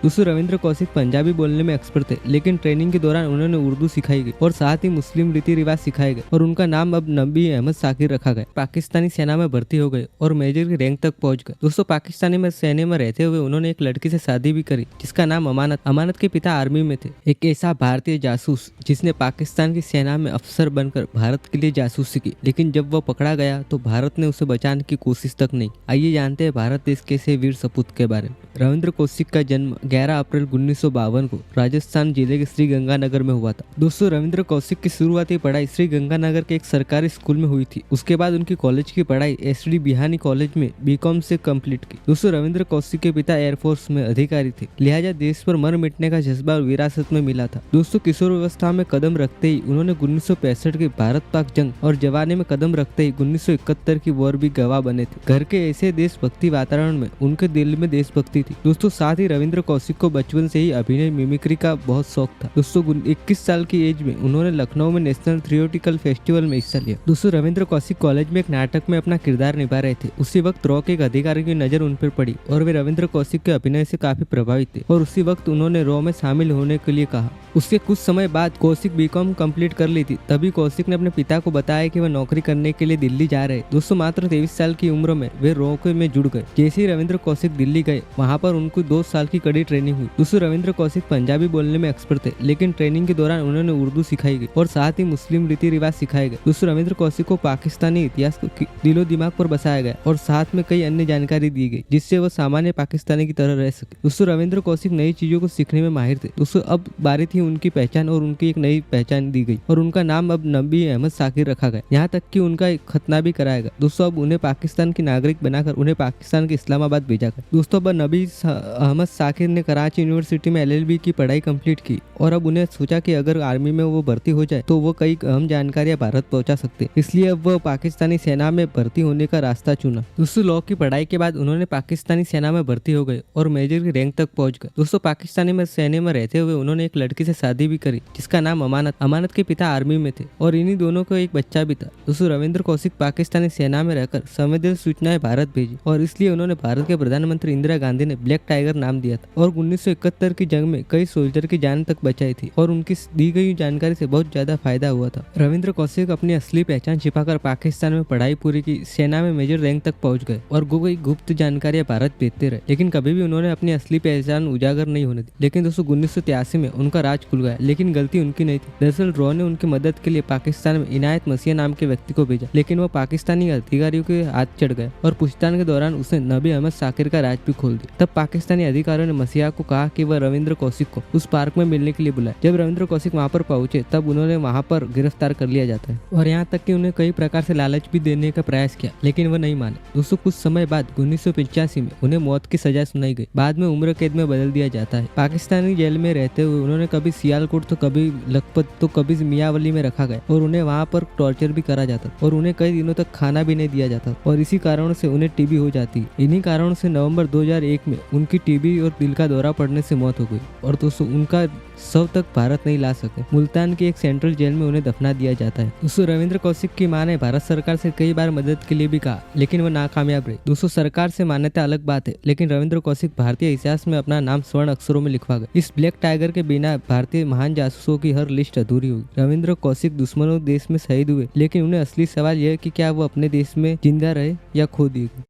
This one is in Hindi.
दोस्तों रविंद्र कौशिक पंजाबी बोलने में एक्सपर्ट थे, लेकिन ट्रेनिंग के दौरान उन्होंने उर्दू सिखाई गई और साथ ही मुस्लिम रीति रिवाज सिखाए गए और उनका नाम अब नबी अहमद साकिर रखा गया। पाकिस्तानी सेना में भर्ती हो गए और मेजर की रैंक तक पहुंच गए। दोस्तों पाकिस्तानी में सेना में रहते हुए उन्होंने एक लड़की से शादी भी करी जिसका नाम अमानत के पिता आर्मी में थे। एक ऐसा भारतीय जासूस जिसने पाकिस्तान की सेना में अफसर बनकर भारत के लिए जासूसी की, लेकिन जब वह पकड़ा गया तो भारत ने उसे बचाने की कोशिश तक नहीं। आइए जानते हैं भारत देश के ऐसे वीर सपूत के बारे में। रविंद्र कौशिक का जन्म 11 अप्रैल 1952 को राजस्थान जिले के श्री गंगानगर में हुआ था। दोस्तों रविंद्र कौशिक की शुरुआती पढ़ाई श्री गंगानगर के एक सरकारी स्कूल में हुई थी। उसके बाद उनकी कॉलेज की पढ़ाई एसडी बिहानी कॉलेज में बीकॉम से कंप्लीट की। दोस्तों रविंद्र कौशिक के पिता एयरफोर्स में अधिकारी थे, लिहाजा देश पर मर मिटने का जज्बा और विरासत में मिला था। दोस्तों किशोर अवस्था में कदम रखते ही उन्होंने 1965 की भारत पाक जंग और जवानी में कदम रखते ही 1971 की वॉर भी गवाह बने थे। घर के ऐसे देशभक्ति वातावरण में उनके दिल में देशभक्ति थी। दोस्तों साथ ही रविंद्र कौशिक को बचपन से ही अभिनय मिमिक्री का बहुत शौक था। दोस्तों 21 साल की एज में उन्होंने लखनऊ में नेशनल थियोटिकल फेस्टिवल में हिस्सा लिया। दोस्तों रविंद्र कौशिक कॉलेज में एक नाटक में अपना किरदार निभा रहे थे। उसी वक्त रॉ के एक अधिकारी की नजर उन पर पड़ी और वे रविंद्र कौशिक के अभिनय से काफी प्रभावित थे और उसी वक्त उन्होंने रॉ में शामिल होने के लिए कहा। उसके कुछ समय बाद कौशिक बीकॉम कंप्लीट कर ली थी। तभी कौशिक ने अपने पिता को बताया कि वह नौकरी करने के लिए दिल्ली जा रहे। दोस्तों मात्र 23 साल की उम्र में वे रॉ में जुड़ गए। जैसे ही रविंद्र कौशिक दिल्ली गए, वहां पर उनको 2 साल की कड़ी ट्रेनिंग हुई। दोस्तों रविंद्र कौशिक पंजाबी बोलने में एक्सपर्ट थे, लेकिन ट्रेनिंग के दौरान उन्होंने उर्दू सिखाई गई और साथ ही मुस्लिम रीति रिवाज सिखाए गए। दोस्तों रविंद्र कौशिक को पाकिस्तानी इतिहास को दिलो दिमाग पर बसाया गया और साथ में कई अन्य जानकारी दी गई जिससे वह सामान्य पाकिस्तानी की तरह रह सके। दोस्तों रविंद्र कौशिक नई चीजों को सीखने में माहिर थे। दोस्तों अब बारी थी उनकी पहचान और उनकी एक नई पहचान दी गई और उनका नाम अब नबी अहमद साकिर रखा गया। यहाँ तक कि उनका एक खतना भी कराया गया। दोस्तों अब उन्हें पाकिस्तान की नागरिक बनाकर उन्हें पाकिस्तान के इस्लामाबाद भेजा गया। दोस्तों अब नबी अहमद साकिर ने कराची यूनिवर्सिटी में LLB की पढ़ाई कंप्लीट की और अब उन्हें सोचा कि अगर आर्मी में वो भर्ती हो जाए तो वो कई अहम जानकारियां भारत पहुंचा सकते, इसलिए अब वह पाकिस्तानी सेना में भर्ती होने का रास्ता चुना। दोस्तों लॉ की पढ़ाई के बाद उन्होंने पाकिस्तानी सेना में भर्ती हो गए और मेजर की रैंक तक पहुंच गए। दोस्तों पाकिस्तानी में सेना में रहते हुए उन्होंने एक लड़की से शादी भी करी जिसका नाम अमानत के पिता आर्मी में थे और इन्हीं दोनों को एक बच्चा भी था। दोस्तों रविंद्र कौशिक पाकिस्तानी सेना में रहकर संवेदनशील सूचनाएं भारत भेजी और इसलिए उन्होंने भारत के प्रधानमंत्री इंदिरा गांधी ने ब्लैक टाइगर नाम दिया था और 1971 की जंग में कई सोल्जर की जान तक बचाई थी और उनकी दी गई जानकारी से बहुत ज्यादा फायदा हुआ था। रविंद्र कौशिक अपनी असली पहचान छिपाकर पाकिस्तान में पढ़ाई पूरी की, सेना में मेजर रैंक तक पहुंच गए और कई गुप्त जानकारियां भारत भेजते रहे, लेकिन कभी भी उन्होंने अपनी असली पहचान उजागर नहीं होने दी। लेकिन दोस्तों 1983 में उनका राज खुल गया, लेकिन गलती उनकी नहीं थी। दरअसल रॉ ने उनकी मदद के लिए पाकिस्तान में इनायत मसीह नाम के व्यक्ति को भेजा, लेकिन वो पाकिस्तानी अधिकारियों के हाथ चढ़ गया और पूछताछ के दौरान उसने नबी अहमद साकिर का राज भी खोल दिया। तब पाकिस्तानी अधिकारियों ने मसीहा को कहा कि वह रविंद्र कौशिक को उस पार्क में मिलने के लिए बुलाए। जब रविंद्र कौशिक वहां पर पहुंचे तब उन्होंने वहां पर गिरफ्तार कर लिया जाता है और यहाँ तक कि उन्हें कई प्रकार से लालच भी देने का प्रयास किया, लेकिन वह नहीं माने। दोस्तों कुछ समय बाद 1985 में उन्हें मौत की सजा सुनाई गई। बाद में उम्र कैद में बदल दिया जाता है। पाकिस्तानी जेल में रहते हुए उन्होंने कभी सियालकोट तो कभी लखपत तो कभी मियावली में रखा गया और उन्हें वहां पर टॉर्चर भी करा जाता और उन्हें कई दिनों तक खाना भी नहीं दिया जाता और इसी कारण से उन्हें टीबी हो जाती है। इन्हीं कारणों से नवंबर 2001 में उनकी टीबी और दिल का दौरा पड़ने से मौत हो गई और दोस्तों उनका शव तक भारत नहीं ला सके। मुल्तान की एक सेंट्रल जेल में उन्हें दफना दिया जाता है। दोस्तों रविंद्र कौशिक की मां ने भारत सरकार से कई बार मदद के लिए भी कहा, लेकिन वह नाकामयाब रही। दोस्तों सरकार से मान्यता अलग बात है, लेकिन रविंद्र कौशिक भारतीय इतिहास में अपना नाम स्वर्ण अक्षरों में लिखवा गए। इस ब्लैक टाइगर के बिना भारतीय महान जासूसों की हर लिस्ट अधूरी हुई। रविंद्र कौशिक दुश्मनों देश में शहीद हुए, लेकिन उन्हें असली सवाल यह है कि क्या वो अपने देश में जिंदा रहे या खो दिए गए।